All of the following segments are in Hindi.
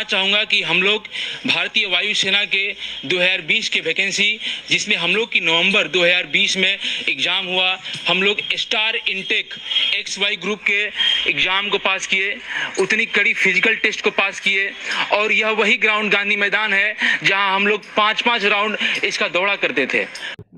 चाहूँगा कि हम लोग भारतीय वायुसेना के 2020 के वैकेंसी, जिसमें हम लोग की नवंबर 2020 में एग्ज़ाम हुआ, हम लोग स्टार इनटेक XY ग्रुप के एग्ज़ाम को पास किए, उतनी कड़ी फिजिकल टेस्ट को पास किए। और यह वही ग्राउंड गांधी मैदान है जहां हम लोग 5-5 राउंड इसका दौड़ा करते थे।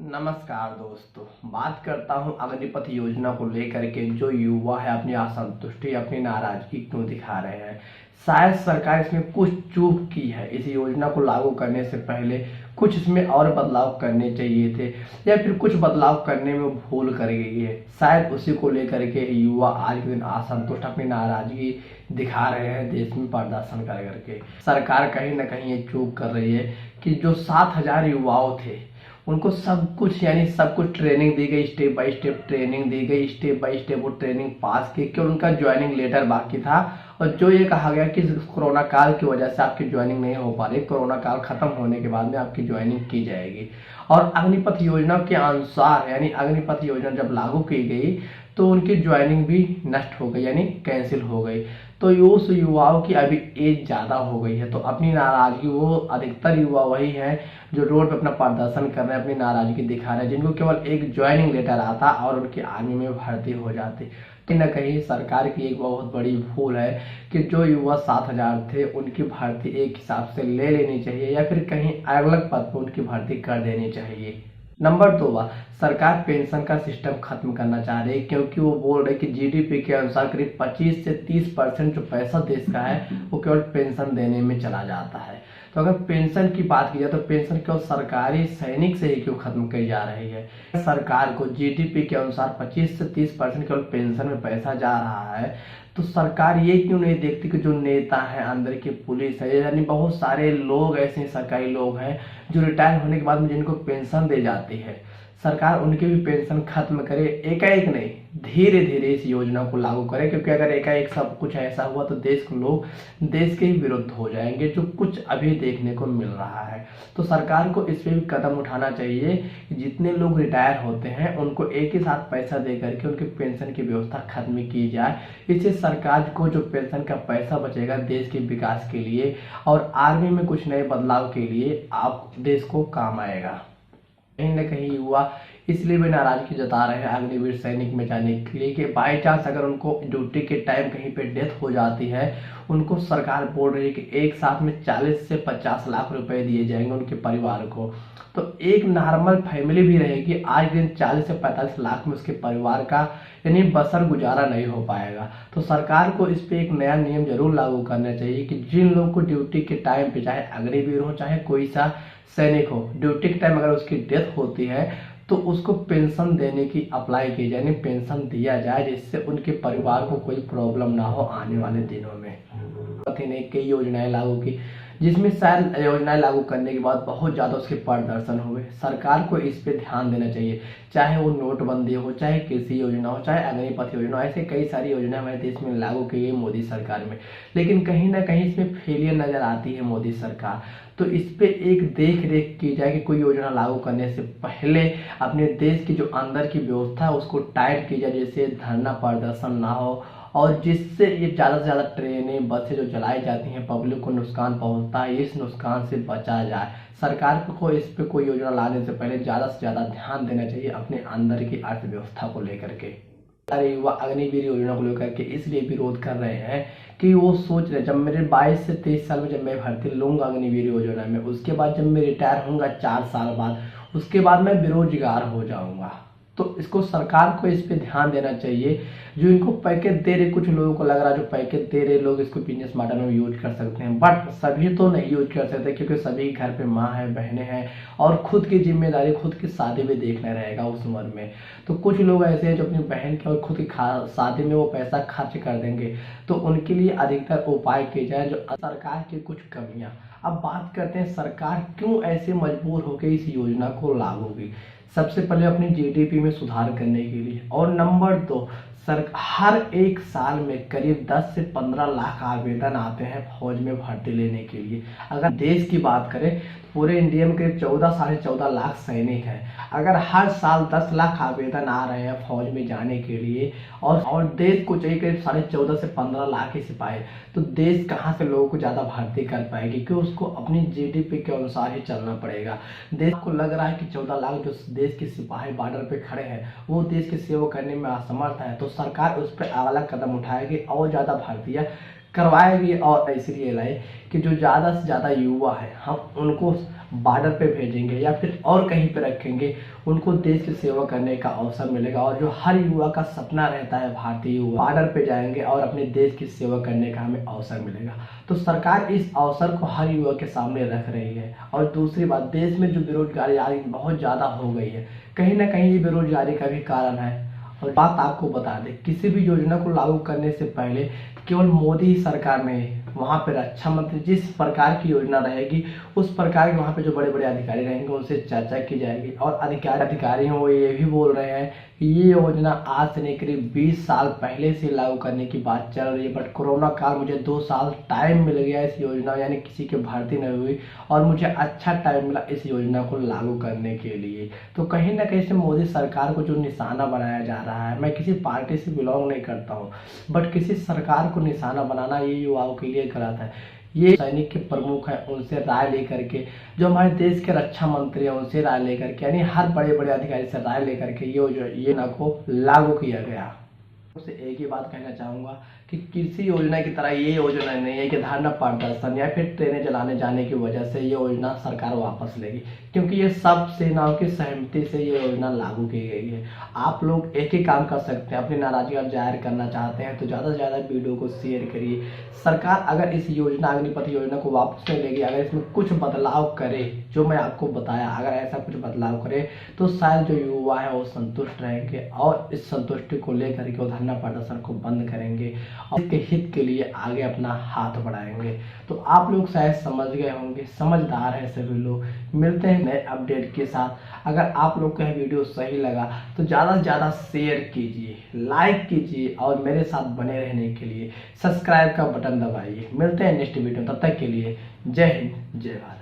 नमस्कार दोस्तों, बात करता हूं अग्निपथ योजना को लेकर के। जो युवा है अपनी असंतुष्टि, अपनी नाराजगी क्यों दिखा रहे हैं? शायद सरकार इसमें कुछ चूक की है। इस योजना को लागू करने से पहले कुछ इसमें और बदलाव करने चाहिए थे, या फिर कुछ बदलाव करने में वो भूल कर गई है। शायद उसी को लेकर के युवा आज के दिन असंतुष्ट, अपनी नाराजगी दिखा रहे हैं देश में प्रदर्शन कर करके। सरकार कहीं ना कहीं ये चूक कर रही है कि जो 7,000 युवाओं थे उनको सब कुछ यानी सब कुछ ट्रेनिंग दी गई, स्टेप बाय स्टेप ट्रेनिंग दी गई, स्टेप बाय स्टेप वो ट्रेनिंग पास की कि उनका ज्वाइनिंग लेटर बाकी था। और जो ये कहा गया कि कोरोना काल की वजह से आपकी ज्वाइनिंग नहीं हो पा रही, कोरोना काल खत्म होने के बाद में आपकी ज्वाइनिंग की जाएगी। और अग्निपथ योजना के अनुसार यानी अग्निपथ योजना जब लागू की गई तो उनकी ज्वाइनिंग भी नष्ट हो गई, यानी कैंसिल हो गई। तो उस युवाओं की अभी एज ज़्यादा हो गई है, तो अपनी नाराजगी, वो अधिकतर युवा वही है जो रोड पे अपना प्रदर्शन कर रहे हैं, अपनी नाराजगी दिखा रहे हैं, जिनको केवल एक ज्वाइनिंग लेटर आता और उनकी आर्मी में भर्ती हो जाती। कहीं ना कहीं सरकार की एक बहुत बड़ी भूल है कि जो युवा 7,000 थे उनकी भर्ती एक हिसाब से ले लेनी चाहिए, या फिर कहीं अलग पद पर उनकी भर्ती कर देनी चाहिए। नंबर 2, सरकार पेंशन का सिस्टम खत्म करना चाह रही है, क्योंकि वो बोल रहे कि जीडीपी के अनुसार करीब 25 से 30% जो पैसा देश का है वो केवल पेंशन देने में चला जाता है। तो अगर पेंशन की बात की जाए तो पेंशन केवल सरकारी सैनिक से ही क्यों खत्म की जा रही है? सरकार को जीडीपी के अनुसार 25 से 30% केवल पेंशन में पैसा जा रहा है, तो सरकार ये क्यों नहीं देखती कि जो नेता है, अंदर की पुलिस है, यानी बहुत सारे लोग ऐसे सरकारी लोग हैं जो रिटायर होने के बाद में जिनको पेंशन दे जाती है, सरकार उनकी भी पेंशन खत्म करे। एकाएक नहीं, धीरे धीरे इस योजना को लागू करे, क्योंकि अगर एकाएक सब कुछ ऐसा हुआ तो देश के लोग देश के ही विरुद्ध हो जाएंगे, जो कुछ अभी देखने को मिल रहा है। तो सरकार को इस पे भी कदम उठाना चाहिए कि जितने लोग रिटायर होते हैं उनको एक ही साथ पैसा दे करके उनकी पेंशन की व्यवस्था खत्म की जाए। इससे सरकार को जो पेंशन का पैसा बचेगा देश के विकास के लिए और आर्मी में कुछ नए बदलाव के लिए आप देश को काम आएगा। कहीं ना कहीं युवा इसलिए भी नाराजगी जता रहे हैं अग्निवीर सैनिक में जाने के लिए कि बाई चांस अगर उनको ड्यूटी के टाइम कहीं पे डेथ हो जाती है, उनको सरकार बोल रही है कि एक साथ में 40 से 50 लाख रुपए दिए जाएंगे उनके परिवार को। तो एक नॉर्मल फैमिली भी रहेगी, आज दिन 40 से 45 लाख में उसके परिवार का यानी बसर गुजारा नहीं हो पाएगा। तो सरकार को इस पे एक नया नियम जरूर लागू करना चाहिए कि जिन लोगों को ड्यूटी के टाइम पे, चाहे अग्निवीर हो चाहे कोई सा सैनिक हो, ड्यूटी के टाइम अगर उसकी डेथ होती है तो उसको पेंशन देने की अप्लाई की जाए, यानी पेंशन दिया जाए, जिससे उनके परिवार को कोई प्रॉब्लम ना हो आने वाले दिनों में। ने कई योजनाएं लागू की, जिसमें शायद योजनाएं लागू करने के बाद बहुत ज़्यादा उसके प्रदर्शन हुए। सरकार को इस पे ध्यान देना चाहिए, चाहे वो नोटबंदी हो, चाहे कृषि योजना हो, चाहे अग्निपथ योजना, ऐसे कई सारी योजनाएं हमारे देश में लागू की गई मोदी सरकार में, लेकिन कहीं ना कहीं इसमें फेलियर नजर आती है मोदी सरकार। तो इस पे एक देख रेख की जाए कि कोई योजना लागू करने से पहले अपने देश की जो अंदर की व्यवस्था है उसको टाइट की जाए, जैसे धरना प्रदर्शन ना हो, और जिससे ये ज़्यादा से ज़्यादा ट्रेनें बसें जो चलाई जाती हैं पब्लिक को नुकसान पहुंचता है, इस नुकसान से बचा जाए। सरकार को इस पे कोई योजना लाने से पहले ज़्यादा से ज़्यादा ध्यान देना चाहिए अपने अंदर की अर्थव्यवस्था को लेकर के। अरे युवा अग्निवीर योजना को लेकर के इसलिए विरोध कर रहे हैं कि वो सोच रहे जब मेरे 22 से 23 साल में जब मैं भर्ती लूंगा अग्निवीर योजना में, उसके बाद जब मैं रिटायर होऊंगा 4 साल बाद, उसके बाद मैं बेरोजगार हो जाऊंगा। तो इसको सरकार को इस पे ध्यान देना चाहिए। जो इनको पैकेज दे रहे, कुछ लोगों को लग रहा है जो पैकेज दे रहे लोग इसको बिजनेस मॉडल में यूज कर सकते हैं, बट सभी तो नहीं यूज कर सकते, क्योंकि सभी घर पे माँ है, बहनें हैं और खुद की जिम्मेदारी, खुद की शादी भी देखना रहेगा उस उम्र में। तो कुछ लोग ऐसे हैं जो अपनी बहन की और खुद की शादी में वो पैसा खर्च कर देंगे। तो उनके लिए अधिकतर उपाय किए जाए जो सरकार की कुछ कमियां। अब बात करते हैं सरकार क्यों ऐसे मजबूर होकर इस योजना को लागू की। सबसे पहले अपनी जीडीपी में सुधार करने के लिए, और नंबर 2 हर एक साल में करीब 10 से 15 लाख आवेदन आते हैं फौज में भर्ती लेने के लिए। अगर देश की बात करें पूरे इंडिया में करीब 14-14.5 लाख सैनिक हैं। अगर हर साल 10 लाख आवेदन आ रहे हैं फौज में जाने के लिए और देश को चाहिए करीब 14.5 से 15 लाख ही सिपाही, तो देश कहाँ से लोगों को ज़्यादा भर्ती कर पाएगी, क्योंकि उसको अपनी जीडीपी के अनुसार ही चलना पड़ेगा। देश को लग रहा है कि 14 लाख जो देश के सिपाही बॉर्डर पे खड़े हैं वो देश की सेवा करने में असमर्थ है, तो सरकार उस पर अगला कदम उठाएगी और ज़्यादा भर्तियाँ करवाएगी। और इसलिए लाए कि जो ज़्यादा से ज़्यादा युवा है हम उनको बॉर्डर पे भेजेंगे या फिर और कहीं पे रखेंगे, उनको देश की सेवा करने का अवसर मिलेगा। और जो हर युवा का सपना रहता है भारतीय युवा बॉर्डर पे जाएंगे और अपने देश की सेवा करने का हमें अवसर मिलेगा। तो सरकार इस अवसर को हर युवा के सामने रख रही है। और दूसरी बात, देश में जो बेरोजगारी आज बहुत ज़्यादा हो गई है, कहीं ना कहीं ये बेरोजगारी का भी कारण है। और बात आपको बता दें, किसी भी योजना को लागू करने से पहले केवल मोदी सरकार में वहाँ पे रक्षा मंत्री जिस प्रकार की योजना रहेगी उस प्रकार के वहाँ पे जो बड़े बड़े अधिकारी रहेंगे उनसे चर्चा की जाएगी। और अधिकारी हैं वो ये भी बोल रहे हैं कि ये योजना आज से नहीं करीब 20 साल पहले से लागू करने की बात चल रही है, बट कोरोना काल मुझे 2 साल टाइम मिल गया इस योजना यानी किसी की भर्ती नहीं हुई और मुझे अच्छा टाइम मिला इस योजना को लागू करने के लिए। तो कहीं ना कहीं से मोदी सरकार को जो निशाना बनाया जा रहा है, मैं किसी पार्टी से बिलोंग नहीं करता हूँ, बट किसी सरकार को निशाना बनाना ये युवाओं के लिए गलत है। ये सैनिक के प्रमुख हैं उनसे राय लेकर के, जो हमारे देश के रक्षा मंत्री हैं उनसे राय लेकर के, यानी हर बड़े बड़े अधिकारी से राय लेकर के ये ना को लागू किया गया। उससे एक ही बात कहना चाहूँगा कि किसी योजना की तरह ये योजना नहीं है कि धरना प्रदर्शन या फिर ट्रेनें चलाने जाने की वजह से ये योजना सरकार वापस लेगी, क्योंकि ये सब सेनाओं की सहमति से ये योजना लागू की गई है। आप लोग एक ही काम कर सकते हैं, अपनी नाराजगी आप जाहिर करना चाहते हैं तो ज़्यादा से ज़्यादा वीडियो को शेयर करिए। सरकार अगर इस योजना अग्निपथ योजना को वापस नहीं लेगी, अगर इसमें कुछ बदलाव करे जो मैं आपको बताया, अगर ऐसा कुछ बदलाव करे तो शायद जो युवा है वो संतुष्ट रहेंगे और इस संतुष्टि को लेकर के वो धरना प्रदर्शन को बंद करेंगे और इसके हित के लिए आगे अपना हाथ बढ़ाएंगे। तो आप लोग शायद समझ गए होंगे, समझदार है सभी लोग। मिलते हैं नए अपडेट के साथ। अगर आप लोग को यह वीडियो सही लगा तो ज़्यादा से ज़्यादा शेयर कीजिए, लाइक कीजिए और मेरे साथ बने रहने के लिए सब्सक्राइब का बटन दबाइए। मिलते हैं नेक्स्ट वीडियो, तब तक के लिए जय हिंद जय भारत।